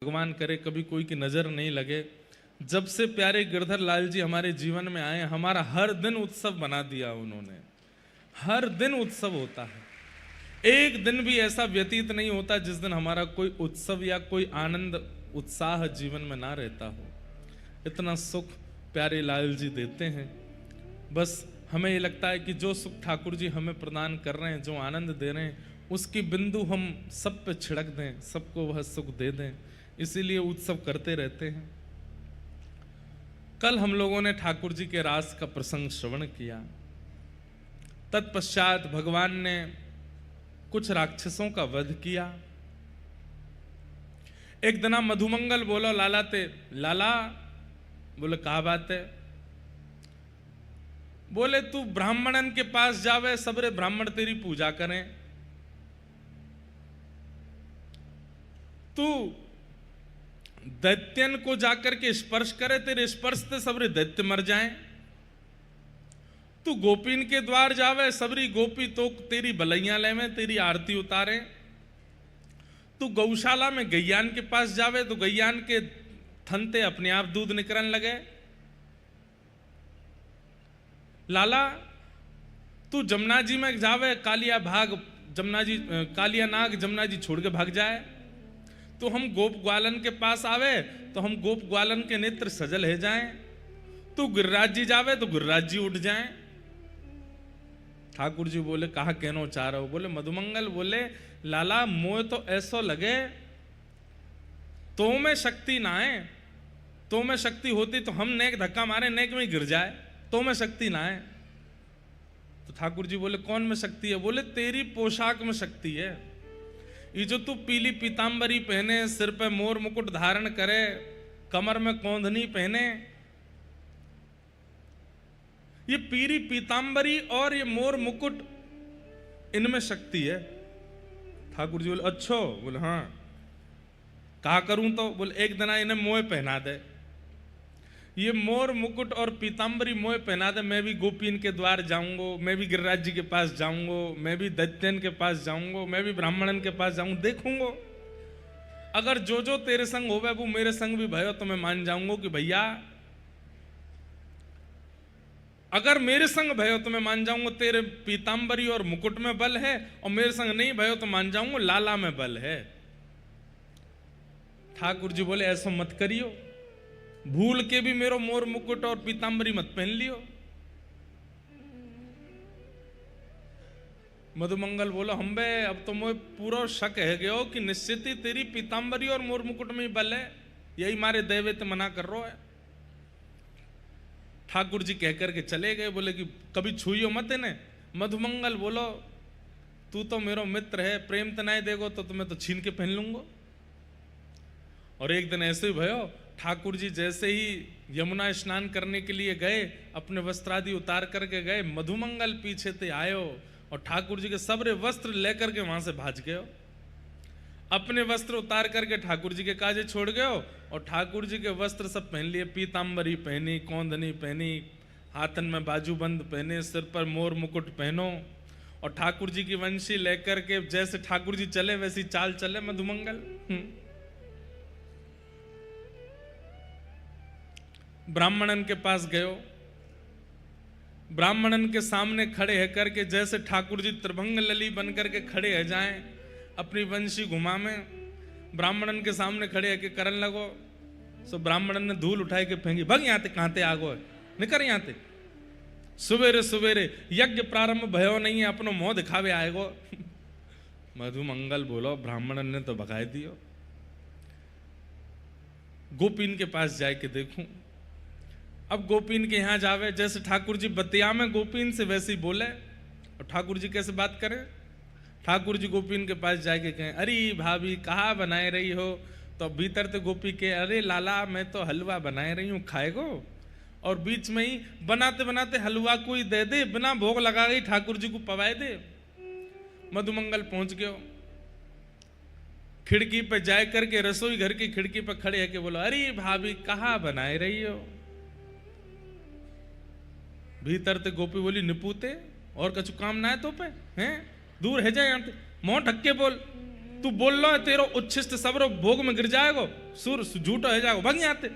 भगवान करे कभी कोई की नजर नहीं लगे। जब से प्यारे गिरधर लाल जी हमारे जीवन में आए, हमारा हर दिन उत्सव बना दिया उन्होंने। हर दिन उत्सव होता है, एक दिन भी ऐसा व्यतीत नहीं होता जिस दिन हमारा कोई उत्सव या कोई आनंद उत्साह जीवन में ना रहता हो। इतना सुख प्यारे लाल जी देते हैं। बस हमें ये लगता है कि जो सुख ठाकुर जी हमें प्रदान कर रहे हैं, जो आनंद दे रहे हैं, उसकी बिंदु हम सब पे छिड़क दें, सबको वह सुख दे दें, इसीलिए उत्सव करते रहते हैं। कल हम लोगों ने ठाकुर जी के रास का प्रसंग श्रवण किया। तत्पश्चात भगवान ने कुछ राक्षसों का वध किया। एक दिन मधुमंगल बोलो लाला ते लाला, बोले कहा बात है? बोले तू ब्राह्मणन के पास जावे, सबरे ब्राह्मण तेरी पूजा करें। तू दैत्यन को जाकर के स्पर्श करे, तेरे स्पर्श से सबरे दैत्य मर जाएं। तू गोपीन के द्वार जावे, सबरी गोपी तो तेरी बलैया लेवे, तेरी आरती उतारे। तू गौशाला में गैयान के पास जावे तो गैयान के थनते अपने आप दूध निकलने लगे। लाला तू जमुना जी में जावे, कालिया भाग जमुना जी, कालिया नाग जमुना जी छोड़ के भाग जाए। तो हम गोप ग्वालन के पास आवे तो हम गोप ग्वालन के नेत्र सजल है जाएं। तू गिरिराज जी जावे तो गिरिराज जी उठ जाएं। ठाकुर जी बोले कहा कहनो चाह रहे हो? बोले मधुमंगल बोले लाला मोह तो ऐसो लगे तो में शक्ति ना है, तो में शक्ति होती तो हम नेक धक्का मारे नेक में गिर जाए, तो में शक्ति ना है। तो ठाकुर जी बोले कौन में शक्ति है? बोले तेरी पोशाक में शक्ति है। ये जो तू पीली पीतांबरी पहने, सिर पे मोर मुकुट धारण करे, कमर में कौंधनी पहने, ये पीली पीतांबरी और ये मोर मुकुट, इनमें शक्ति है। ठाकुर जी बोले अच्छो? बोले हाँ। कहा करूं तो? बोले एक दिन इन्हें मोह पहना दे, ये मोर मुकुट और पीतांबरी मोह पहना दे, मैं भी गोपीन के द्वार जाऊंगा, मैं भी गिरिराज जी के पास जाऊंगा, मैं भी दैत्यन के पास जाऊंगा, मैं भी ब्राह्मणन के पास जाऊंगा, देखूंगा। अगर जो जो तेरे संग होवे वो मेरे संग भी भयो तो मैं मान जाऊंगा कि भैया, अगर मेरे संग भयो तो मैं मान जाऊंगा तेरे पीतांबरी और मुकुट में बल है, और मेरे संग नहीं भयो तो मान जाऊंगा लाला में बल है। ठाकुर जी बोले ऐसा मत करियो, भूल के भी मेरो मोर मुकुट और पीतांबरी मत पहन लियो। मधुमंगल बोलो हम बे अब तो मुझे पूरा शक है गयो कि निश्चित ही तेरी पीतांबरी और मोर मुकुट में ही बल है, यही मारे दैवेत मना कर रो है। ठाकुर जी कहकर के चले गए, बोले कि कभी छुइयो मत इन्हें। मधुमंगल बोलो तू तो मेरो मित्र है, प्रेम तो नहीं देगो तो तुम्हें तो छीन के पहन लूंगा। और एक दिन ऐसे ही भयो, ठाकुर जी जैसे ही यमुना स्नान करने के लिए गए, अपने वस्त्रादि उतार करके गए, मधुमंगल पीछे से आयो और ठाकुर जी के सबरे वस्त्र लेकर के वहां से भाज गयो। अपने वस्त्र उतार करके ठाकुर जी के काजे छोड़ गयो और ठाकुर जी के वस्त्र सब पहन लिए, पीतांबरी पहनी, कौंधनी पहनी, हाथन में बाजूबंद पहने, सिर पर मोर मुकुट पहनो, और ठाकुर जी की वंशी लेकर के जैसे ठाकुर जी चले वैसी चाल चले मधुमंगल। ब्राह्मणन के पास गयो, ब्राह्मणन के सामने खड़े है करके जैसे ठाकुर जी त्रिभंग लली बन करके खड़े है जाएं, अपनी वंशी घुमा में ब्राह्मणन के सामने खड़े है के करन लगो। सो ब्राह्मणन ने धूल उठाए के फेंकी, भग यहाँ ते कहां ते आगो है, निकर यहाँ ते, सुवेरे सुवेरे यज्ञ प्रारंभ भयो नहीं है, अपनो मुंह दिखावे आएगो। मधुमंगल बोलो ब्राह्मणन ने तो भगाए दियो, गोपीन के पास जाए के देखूं। अब गोपीन के यहां जावे, जैसे ठाकुर जी बतिया में गोपीन से वैसे ही बोले, और ठाकुर जी कैसे बात करें? ठाकुर जी गोपीन के पास जाके कहें अरे भाभी कहाँ बनाए रही हो? तो भीतर तो गोपी के अरे लाला मैं तो हलवा बनाए रही हूँ, खाएगो? और बीच में ही बनाते बनाते हलवा कोई दे दे, बिना भोग लगा गई ठाकुर जी को पवाए दे। मधुमंगल पहुंच गयो, खिड़की पे जाए करके रसोई घर की खिड़की पे खड़े है के बोलो अरे भाभी कहाँ बनाए रही हो? भीतर ते गोपी बोली निपूते और कछु काम ना है तो पे हैं, दूर है जाए यहाँ, मुंह ढक के बोल। तू बोल लो तेरो उच्छिष्ट सब्र भोग में गिर जाएगो, सुर झूठो है जाएगो, भग आते।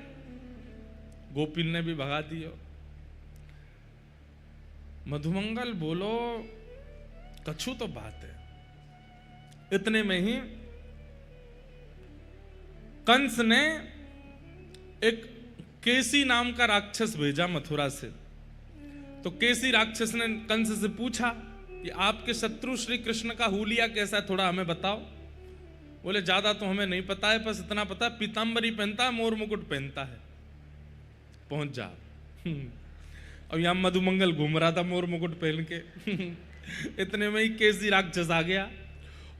गोपीन ने भी भगा दियो। मधुमंगल बोलो कछु तो बात है। इतने में ही कंस ने एक केसी नाम का राक्षस भेजा मथुरा से। तो केसी राक्षस ने कंस से पूछा कि आपके शत्रु श्री कृष्ण का हुलिया कैसा है, थोड़ा हमें बताओ। बोले ज्यादा तो हमें नहीं पता है, बस इतना पता है पीतांबरी पहनता है, मोर मुकुट पहनता है, पहुंच जा। अब यहां मधुमंगल घूम रहा था मोर मुकुट पहन के। इतने में ही केसी राक्षस आ गया।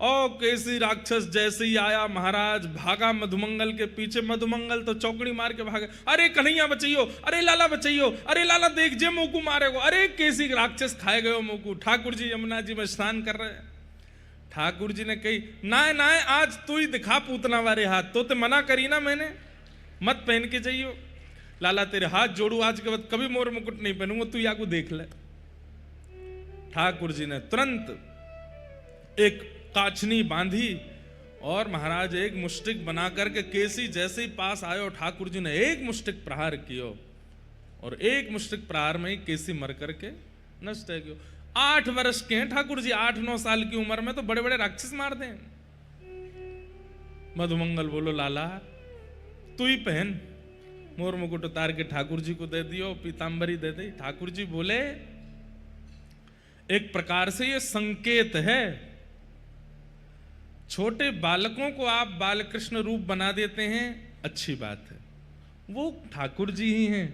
और केसी राक्षस जैसे ही आया महाराज भागा मधुमंगल के पीछे। मधुमंगल तो चौकड़ी मार के भागे, अरे कन्हैया बचाइयो, अरे लाला बचाइयो, अरे लाला देख जे मोकू मारेगो, अरे केसी राक्षस खाए गए मोकू। ठाकुर जी यमुना जी में स्नान कर रहे हैं। ठाकुर जी ने कही नाय नाय आज तू ही दिखा पूतना वारे हाथ, तो मना करी ना मैंने, मत पहन के जाइयो। लाला तेरे हाथ जोड़ू, आज के बाद कभी मोर मुकुट नहीं पहनूंगा, तू या को देख ले। ठाकुर जी ने तुरंत एक काछनी बांधी और महाराज एक मुष्टिक बना करके केसी जैसे ही पास आयो, ठाकुर जी ने एक मुष्टिक प्रहार कियो और एक मुष्टिक प्रहार में ही केसी मर करके नष्ट है गयो। 8 वर्ष के हैं ठाकुर जी, 8-9 साल की उम्र में तो बड़े बड़े राक्षस मार दें। मधुमंगल बोलो लाला तू ही पहन। मोर मुकुट उतार के ठाकुर जी को दे दियो, पीतांबरी दे दी। ठाकुर जी बोले एक प्रकार से ये संकेत है, छोटे बालकों को आप बालकृष्ण रूप बना देते हैं, अच्छी बात है, वो ठाकुर जी ही हैं।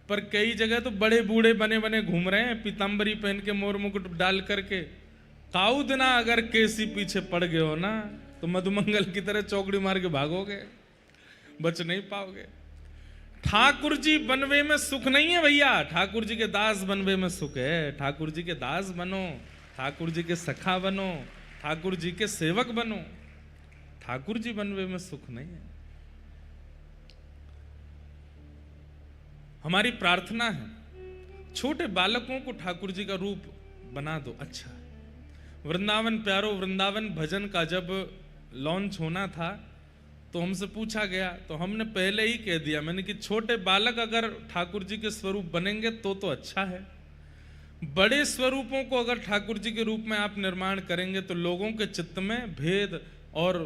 पर कई जगह तो बड़े बूढ़े बने बने घूम रहे हैं, पीतांबरी पहन के मोर मुकुट डाल करके। काऊ दिना अगर केसी पीछे पड़ गए हो ना, तो मधुमंगल की तरह चौकड़ी मार के भागोगे, बच नहीं पाओगे। ठाकुर जी बनवे में सुख नहीं है भैया, ठाकुर जी के दास बनवे में सुख है। ठाकुर जी के दास बनो, ठाकुर जी के सखा बनो, ठाकुर जी के सेवक बनो। ठाकुर जी बनवे में सुख नहीं है। हमारी प्रार्थना है छोटे बालकों को ठाकुर जी का रूप बना दो, अच्छा है। वृंदावन प्यारो वृंदावन भजन का जब लॉन्च होना था तो हमसे पूछा गया, तो हमने पहले ही कह दिया मैंने कि छोटे बालक अगर ठाकुर जी के स्वरूप बनेंगे तो अच्छा है। बड़े स्वरूपों को अगर ठाकुर जी के रूप में आप निर्माण करेंगे तो लोगों के चित्त में भेद और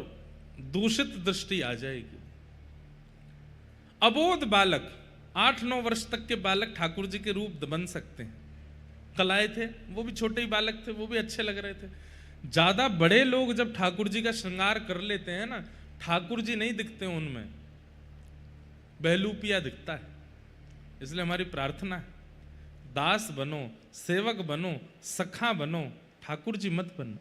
दूषित दृष्टि आ जाएगी। अबोध बालक 8-9 वर्ष तक के बालक ठाकुर जी के रूप बन सकते हैं। कलाए थे, वो भी छोटे ही बालक थे, वो भी अच्छे लग रहे थे। ज्यादा बड़े लोग जब ठाकुर जी का श्रृंगार कर लेते हैं ना, ठाकुर जी नहीं दिखते उनमें, बहलूपिया दिखता है। इसलिए हमारी प्रार्थना है दास बनो, सेवक बनो, सखा बनो, ठाकुर जी मत बनो।